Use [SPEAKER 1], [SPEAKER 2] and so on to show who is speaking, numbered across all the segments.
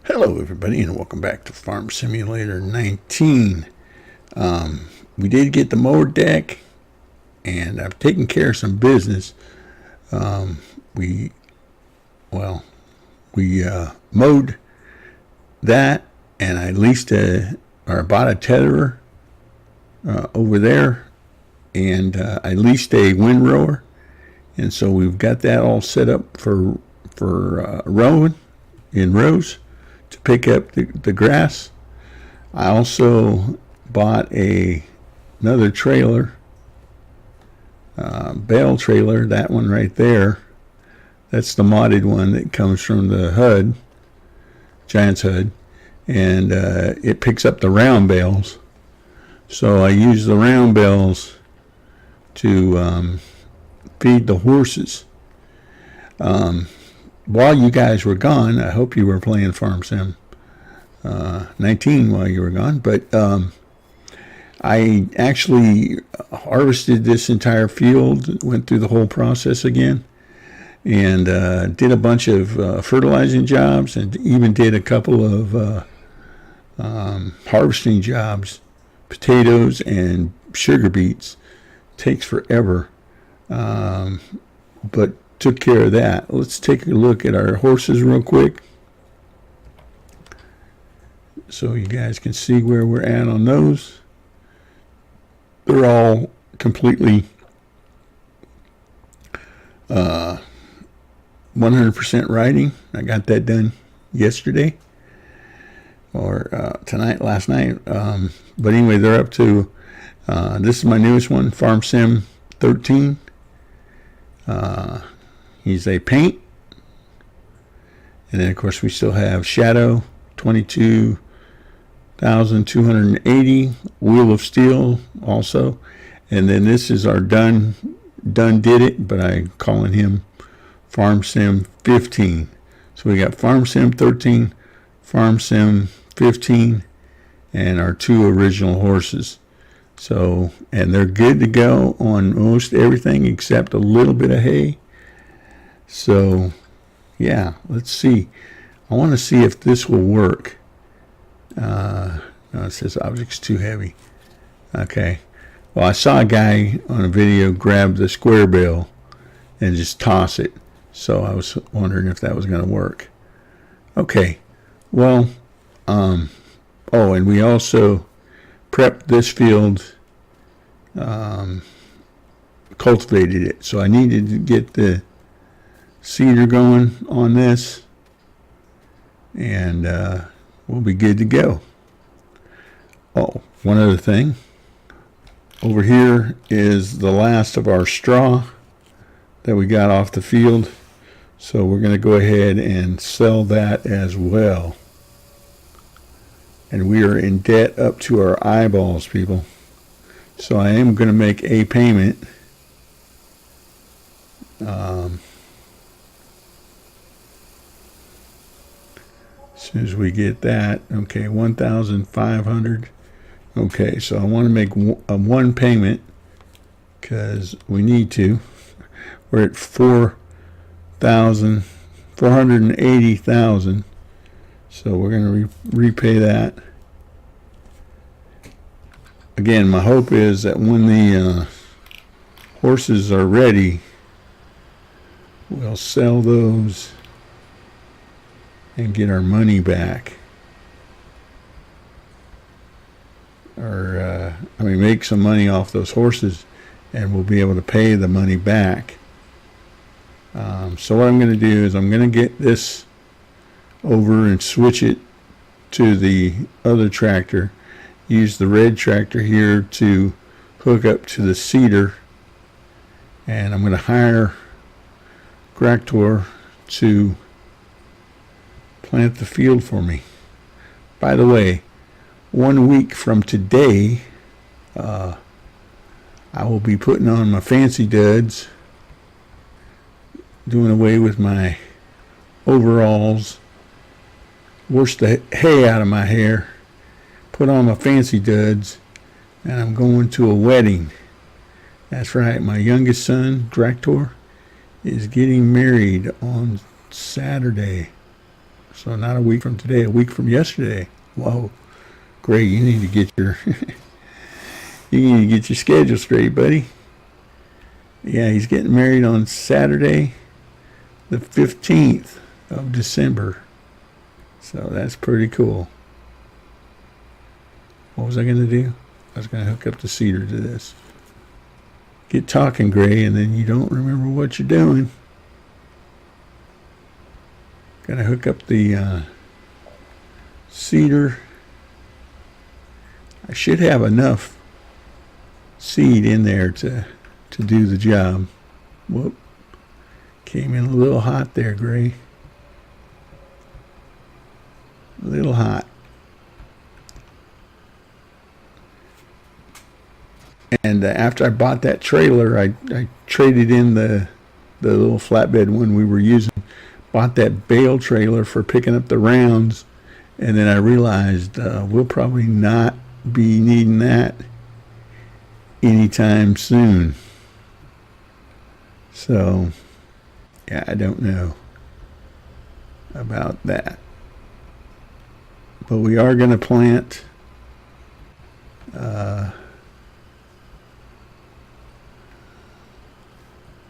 [SPEAKER 1] Hello everybody and welcome back to Farm Simulator 19. We did get the mower deck and I've taken care of some business. We mowed that, and I leased or bought a tetherer over there, and I leased a windrower, and so we've got that all set up for rowing in rows to pick up the grass. I also bought another trailer, bale trailer, that one right there. That's the modded one that comes from the HUD, Giant's HUD, and it picks up the round bales. So I use the round bales to feed the horses. While you guys were gone, I hope you were playing Farm Sim 19 while you were gone, but I actually harvested this entire field, went through the whole process again, and did a bunch of fertilizing jobs, and even did a couple of harvesting jobs, potatoes and sugar beets. Takes forever, but took care of that. Let's take a look at our horses real quick so you guys can see where we're at on those. They're all completely 100% riding. I got that done yesterday or last night. But anyway, they're up to, this is my newest one, Farm Sim 13. He's a paint. And then, of course, we still have Shadow, 22,280. Wheel of Steel also. And then this is our done did it, but I'm calling him Farm Sim 15. So we got Farm Sim 13, Farm Sim 15, and our two original horses. So, and they're good to go on most everything except a little bit of hay. So, yeah, let's see. I want to see if this will work. No, it says object's too heavy. Okay. Well, I saw a guy on a video grab the square bale and just toss it. So I was wondering if that was going to work. Okay. Well, oh, and we also prepped this field, cultivated it. So I needed to get the seeder going on this, and we'll be good to go. Oh, one other thing. Over here is the last of our straw that we got off the field. So we're going to go ahead and sell that as well. And we are in debt up to our eyeballs, people. So I am going to make a payment. As soon as we get that, okay, 1,500. Okay, so I want to make one payment because we need to. We're at 480,000. So we're going to repay that. Again, my hope is that when the horses are ready, we'll sell those and get our money back. Or, make some money off those horses, and we'll be able to pay the money back. So what I'm going to do is I'm going to get this over and switch it to the other tractor. Use the red tractor here to hook up to the seeder, and I'm going to hire Gractor to plant the field for me. By the way, 1 week from today, I will be putting on my fancy duds, doing away with my overalls, wash the hay out of my hair, put on my fancy duds, and I'm going to a wedding. That's right, my youngest son, Gractor, is getting married on Saturday. So not a week from today, a week from yesterday. Whoa, Gray, you need to get your you need to get your schedule straight, buddy. Yeah, he's getting married on Saturday, the 15th of December. So that's pretty cool. What was I going to do? I was going to hook up the cedar to this. Get talking, Gray, and then you don't remember what you're doing. Got to hook up the cedar. I should have enough seed in there to do the job. Whoop. Came in a little hot there, Gray. A little hot. And after I bought that trailer, I traded in the little flatbed one we were using. Bought that bale trailer for picking up the rounds. And then I realized we'll probably not be needing that anytime soon. So, yeah, I don't know about that. But we are going to plant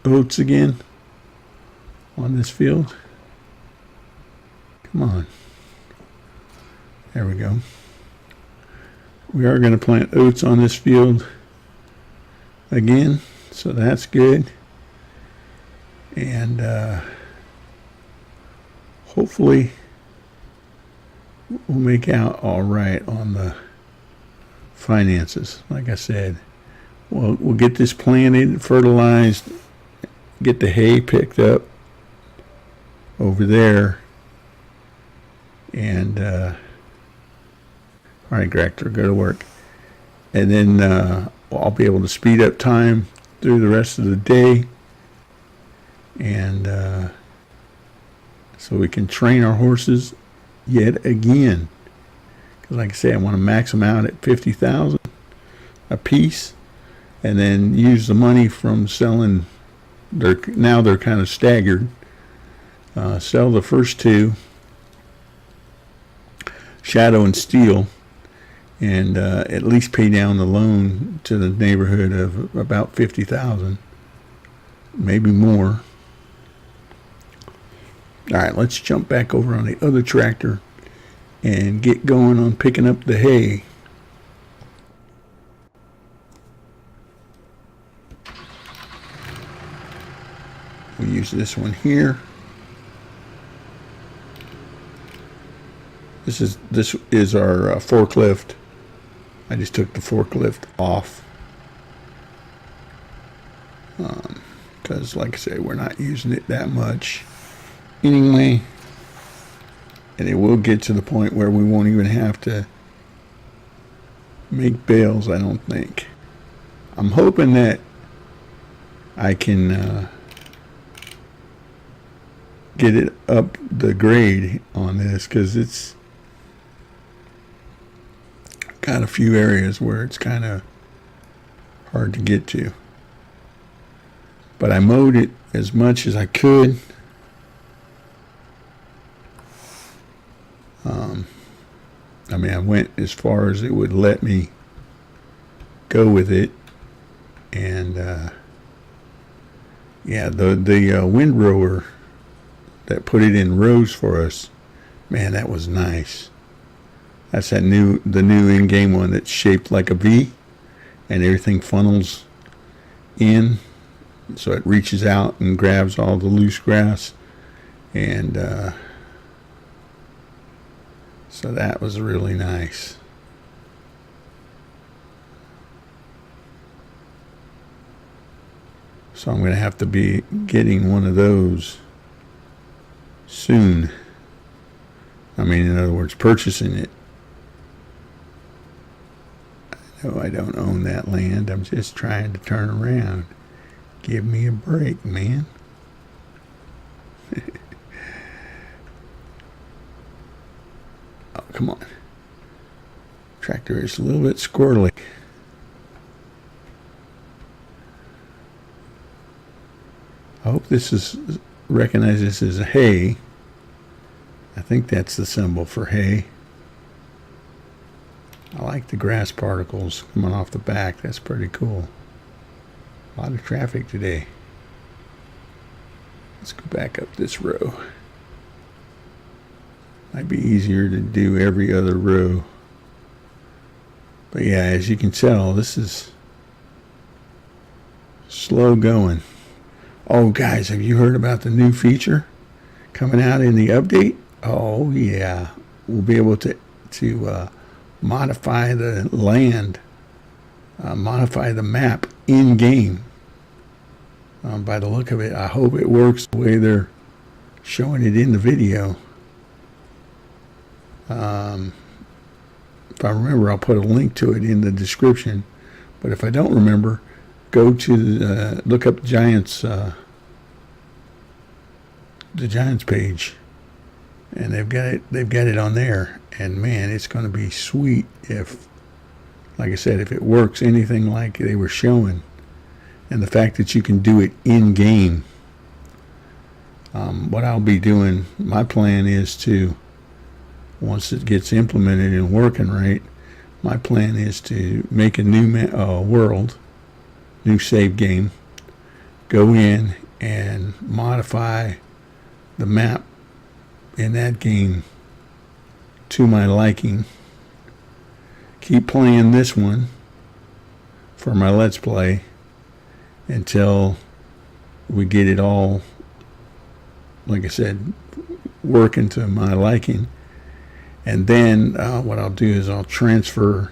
[SPEAKER 1] oats again on this field. Come on. There we go. We are going to plant oats on this field again, so that's good. And hopefully we'll make out all right on the finances. Like I said, we'll get this planted, fertilized, get the hay picked up over there, and all right, Gractor, go to work. And then I'll be able to speed up time through the rest of the day, and so we can train our horses yet again. Because like I say, I want to max them out at $50,000 a piece, and then use the money from selling. Now they're kind of staggered. Sell the first two, Shadow and Steel, and at least pay down the loan to the neighborhood of about $50,000, maybe more. All right, let's jump back over on the other tractor and get going on picking up the hay. We use this one here. This is our forklift. I just took the forklift off because, like I say, we're not using it that much anyway, and it will get to the point where we won't even have to make bales, I don't think. I'm hoping that I can get it up the grade on this, because it's got a few areas where it's kind of hard to get to. But I mowed it as much as I could. I mean, I went as far as it would let me go with it. And yeah, the windrower that put it in rows for us, man, that was nice. That's the new in-game one that's shaped like a V, and everything funnels in, so it reaches out and grabs all the loose grass, and so that was really nice. So I'm going to have to be getting one of those soon. I mean, in other words, purchasing it. No, I don't own that land. I'm just trying to turn around. Give me a break, man. Oh, come on. Tractor is a little bit squirrely. I hope this is recognized this as hay. I think that's the symbol for hay. I like the grass particles coming off the back. That's pretty cool. A lot of traffic today. Let's go back up this row. Might be easier to do every other row. But yeah, as you can tell, this is slow going. Oh, guys, have you heard about the new feature coming out in the update? Oh, yeah. We'll be able to modify the land, modify the map in-game. By the look of it, I hope it works the way they're showing it in the video. If I remember, I'll put a link to it in the description. But if I don't remember, go to look up the Giants page, and they've got it on there. And man, it's going to be sweet if, like I said, if it works anything like they were showing, and the fact that you can do it in game. What I'll be doing, my plan is to, once it gets implemented and working right, my plan is to make a new world, new save game, go in and modify the map in that game to my liking. Keep playing this one for my Let's Play until we get it all, like I said, working to my liking. And then what I'll do is I'll transfer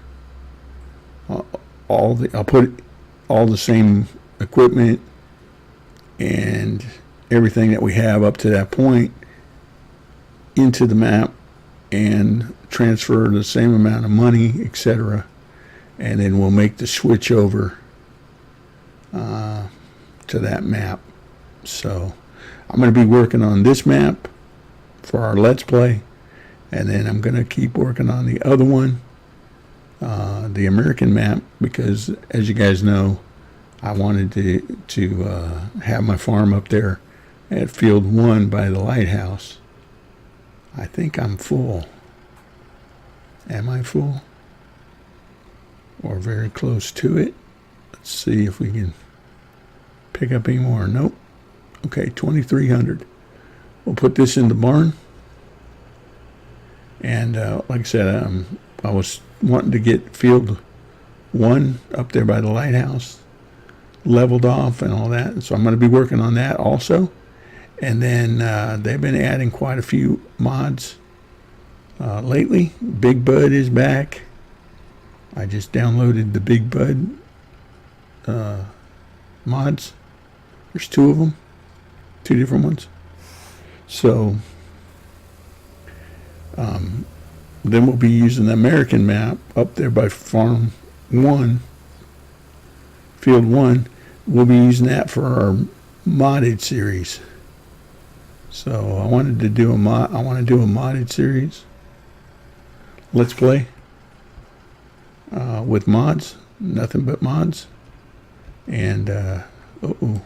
[SPEAKER 1] I'll put all the same equipment and everything that we have up to that point into the map and transfer the same amount of money, etc. And then we'll make the switch over to that map. So I'm going to be working on this map for our Let's Play. And then I'm going to keep working on the other one, the American map, because as you guys know, I wanted to have my farm up there at Field 1 by the lighthouse. I think I'm full. Am I full? Or very close to it? Let's see if we can pick up any more. Nope. Okay, 2,300. We'll put this in the barn. And like I said, I was wanting to get Field 1 up there by the lighthouse leveled off and all that. So I'm going to be working on that also. And then they've been adding quite a few mods lately. Big Bud is back. I just downloaded the Big Bud mods. There's 2 of them. 2 different ones. So then we'll be using the American map up there by Farm 1, Field 1. We'll be using that for our modded series. So I wanted to do a modded series. Let's Play with mods, nothing but mods. And oh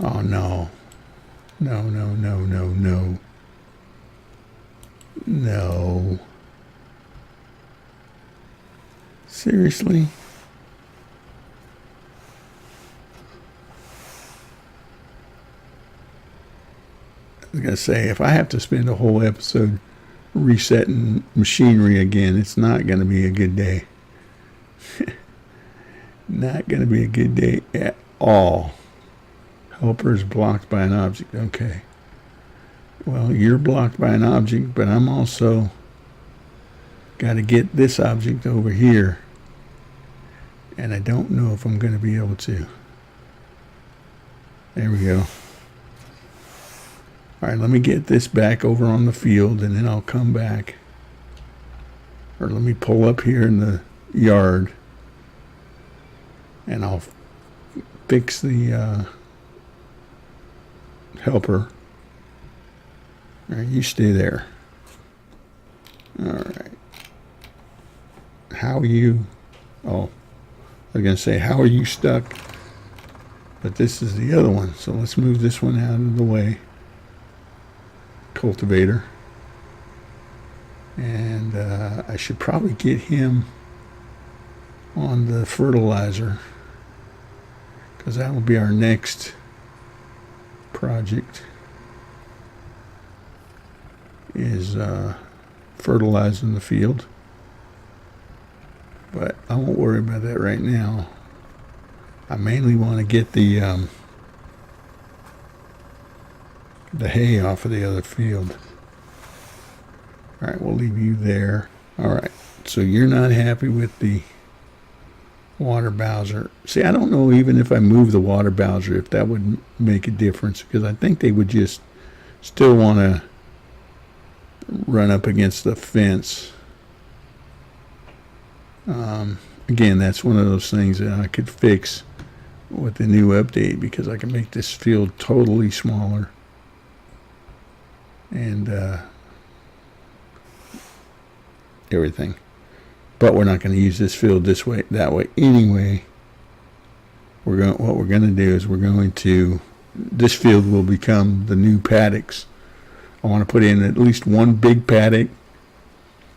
[SPEAKER 1] no. No. Seriously? I was going to say, if I have to spend a whole episode resetting machinery again, it's not going to be a good day. Not going to be a good day at all. Helper is blocked by an object. Okay. Well, you're blocked by an object, but I'm also got to get this object over here. And I don't know if I'm going to be able to. There we go. All right, let me get this back over on the field, and then I'll come back. Or let me pull up here in the yard, and I'll fix the helper. All right, you stay there. All right. How are you? Oh, I was going to say, how are you stuck? But this is the other one. So let's move this one out of the way. cultivator. And I should probably get him on the fertilizer, because that will be our next project, is fertilizing the field. But I won't worry about that right now. I mainly want to get the hay off of the other field. All right, we'll leave you there. All right, so you're not happy with the water bowser. See, I don't know even if I move the water bowser if that would make a difference, because I think they would just still want to run up against the fence. Again, that's one of those things that I could fix with the new update, because I can make this field totally smaller and everything. But we're not going to use this field this way, that way anyway. What we're going to do is this field will become the new paddocks. I want to put in at least one big paddock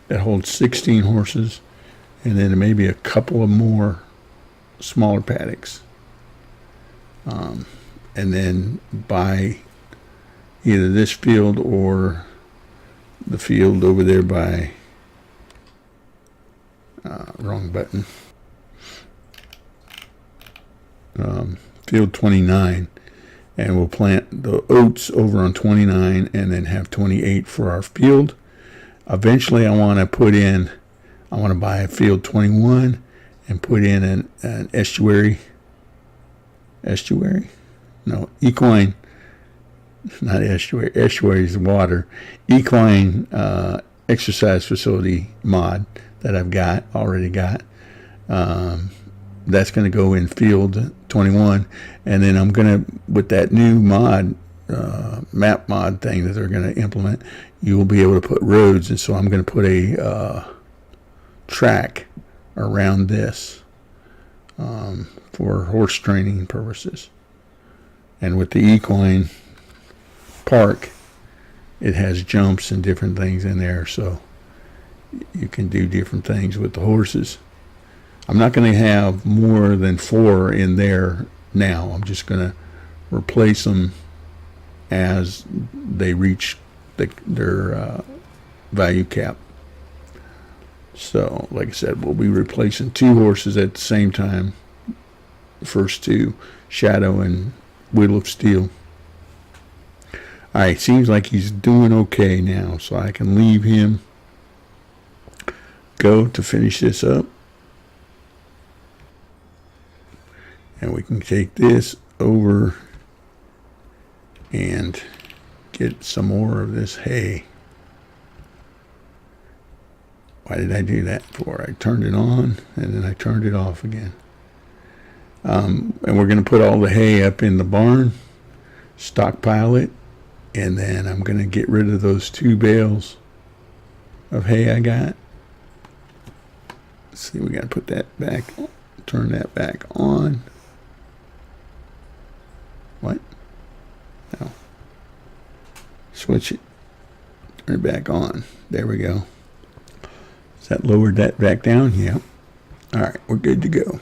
[SPEAKER 1] that holds 16 horses, and then maybe a couple of more smaller paddocks. And then buy either this field or the field over there by wrong button, field 29, and we'll plant the oats over on 29 and then have 28 for our field. Eventually I want to buy a field 21 and put in an equine, not estuary, estuary is water, equine exercise facility mod that I've already got. That's going to go in field 21, and then I'm going to, with that new mod, map mod thing that they're going to implement, you will be able to put roads, and so I'm going to put a track around this for horse training purposes. And with the equine park, it has jumps and different things in there, so you can do different things with the horses. I'm not going to have more than 4 in there now. I'm just going to replace them as they reach their value cap. So, like I said, we'll be replacing 2 horses at the same time. The first 2, Shadow and Wheel of Steel. Alright, seems like he's doing okay now, so I can leave him go to finish this up. And we can take this over and get some more of this hay. Why did I do that for? I turned it on and then I turned it off again. And we're going to put all the hay up in the barn, stockpile it, and then I'm going to get rid of those 2 bales of hay I got. Let's see, we got to put that back, turn that back on. What? No. Switch it, turn it back on. There we go. Has that lowered that back down? Yeah. All right, we're good to go.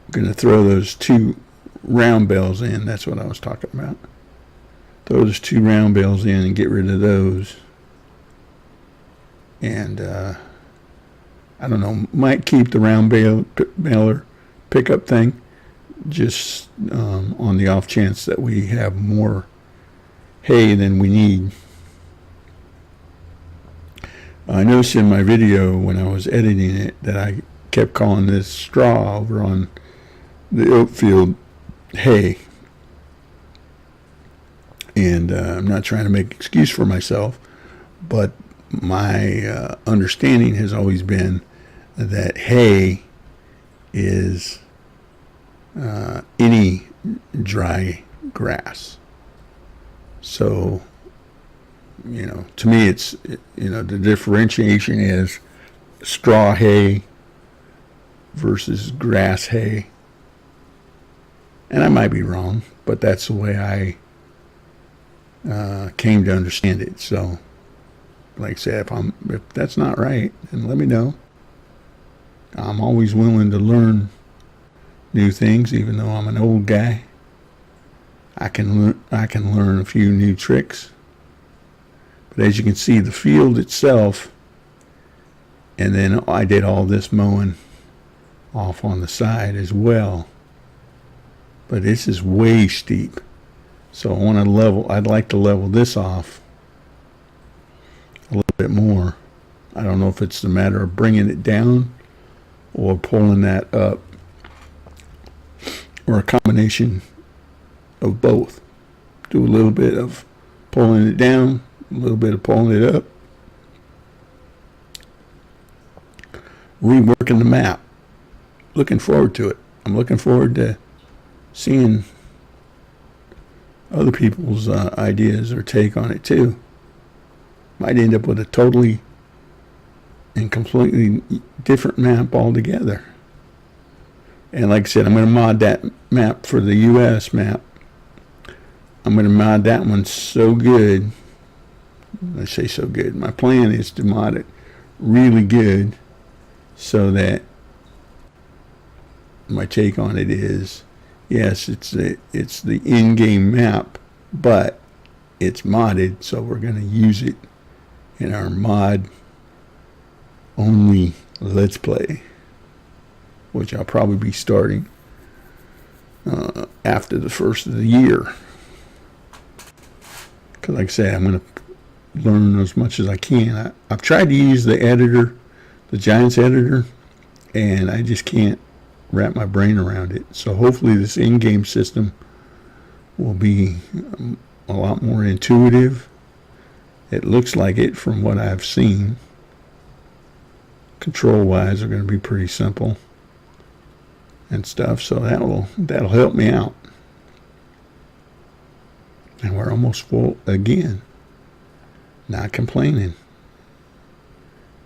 [SPEAKER 1] I'm going to throw those 2 round bales in. That's what I was talking about. Throw those 2 round bales in and get rid of those. And I don't know, might keep the round baler pickup thing, just on the off chance that we have more hay than we need. I noticed in my video when I was editing it that I kept calling this straw over on the oat field hay. And I'm not trying to make an excuse for myself, but my understanding has always been that hay is any dry grass. So, to me it's, the differentiation is straw hay versus grass hay. And I might be wrong, but that's the way I came to understand it. So, like I said, if that's not right, then let me know. I'm always willing to learn new things, even though I'm an old guy. I can learn a few new tricks. But as you can see, the field itself, and then I did all this mowing off on the side as well. But this is way steep. So I'd like to level this off a little bit more. I don't know if it's a matter of bringing it down or pulling that up, or a combination of both. Do a little bit of pulling it down, a little bit of pulling it up. Reworking the map. Looking forward to it. I'm looking forward to seeing other people's ideas or take on it too. Might end up with a totally and completely different map altogether. And like I said, I'm going to mod that map for the US map. I'm going to mod that one so good. I say so good. My plan is to mod it really good so that my take on it is, yes, it's the in-game map, but it's modded, so we're going to use it in our mod only Let's Play, which I'll probably be starting after the first of the year. Because like I say, I'm going to learn as much as I can. I've tried to use the editor, the Giants editor, and I just can't wrap my brain around it. So hopefully this in-game system will be a lot more intuitive. It looks like it from what I've seen. Control-wise, are going to be pretty simple and stuff. So that'll help me out. And we're almost full again. Not complaining.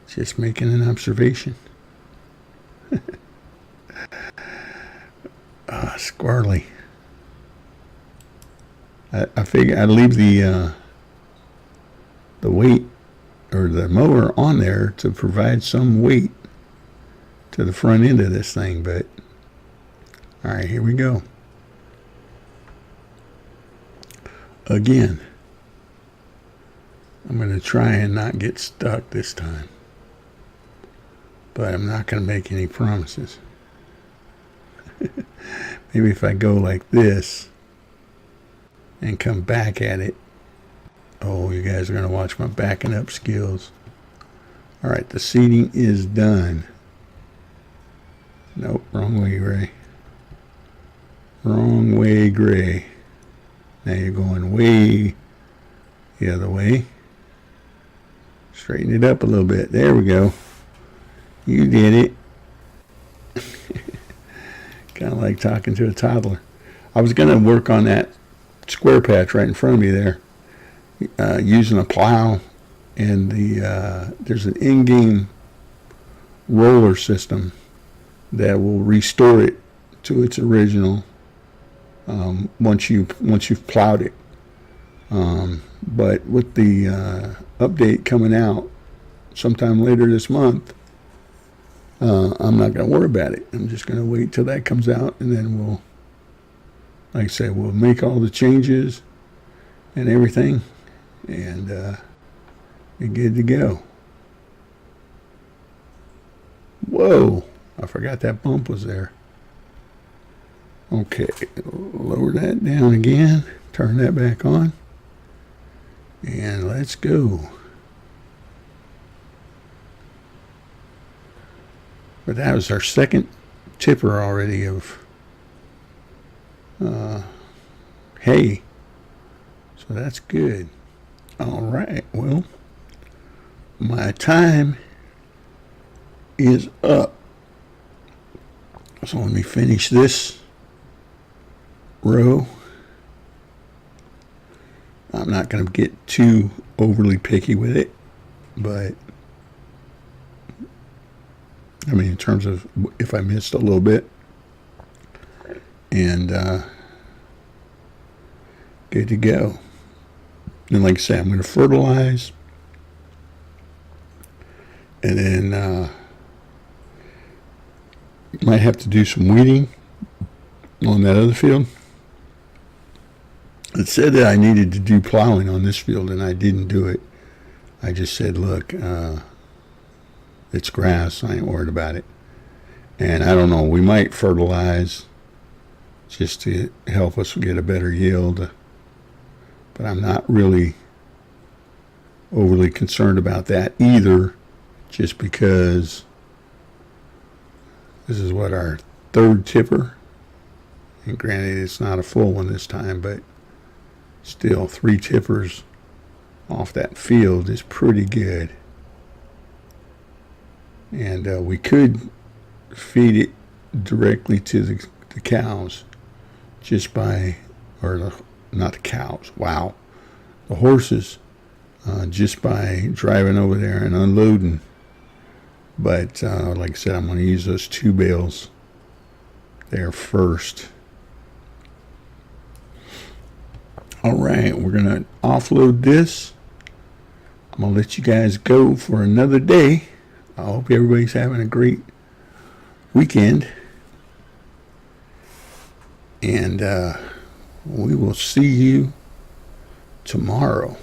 [SPEAKER 1] Just making an observation. Squirrely. I figure I'd leave the weight or the mower on there to provide some weight to the front end of this thing, but all right, here we go. Again, I'm going to try and not get stuck this time, but I'm not going to make any promises. Maybe if I go like this and come back at it. Oh, you guys are going to watch my backing up skills. All right, the seating is done. Nope, wrong way, Gray. Wrong way, Gray. Now you're going way the other way. Straighten it up a little bit. There we go. You did it. Kind of like talking to a toddler. I was going to work on that square patch right in front of me there, using a plow, and there's an in-game roller system that will restore it to its original once you've plowed it. But with the update coming out sometime later this month, I'm not going to worry about it. I'm just going to wait till that comes out, and then we'll, like I said, we'll make all the changes and everything, and be good to go. Whoa, I forgot that bump was there. Okay, lower that down again, turn that back on, and let's go. But that was our second tipper already of hay. So that's good. All right, well, my time is up. So let me finish this row. I'm not going to get too overly picky with it, but I mean, in terms of if I missed a little bit, and good to go. And like I said, I'm going to fertilize, and then might have to do some weeding on that other field. It said that I needed to do plowing on this field, and I didn't do it. I just said, look, it's grass. I ain't worried about it. And I don't know, we might fertilize just to help us get a better yield. But I'm not really overly concerned about that either, just because this is what, our third tipper. And granted, it's not a full one this time, but still 3 tippers off that field is pretty good. And we could feed it directly to the cows just by, or not the cows, wow, the horses, just by driving over there and unloading. But like I said, I'm going to use those 2 bales there first. All right, we're going to offload this. I'm going to let you guys go for another day. I hope everybody's having a great weekend. And we will see you tomorrow.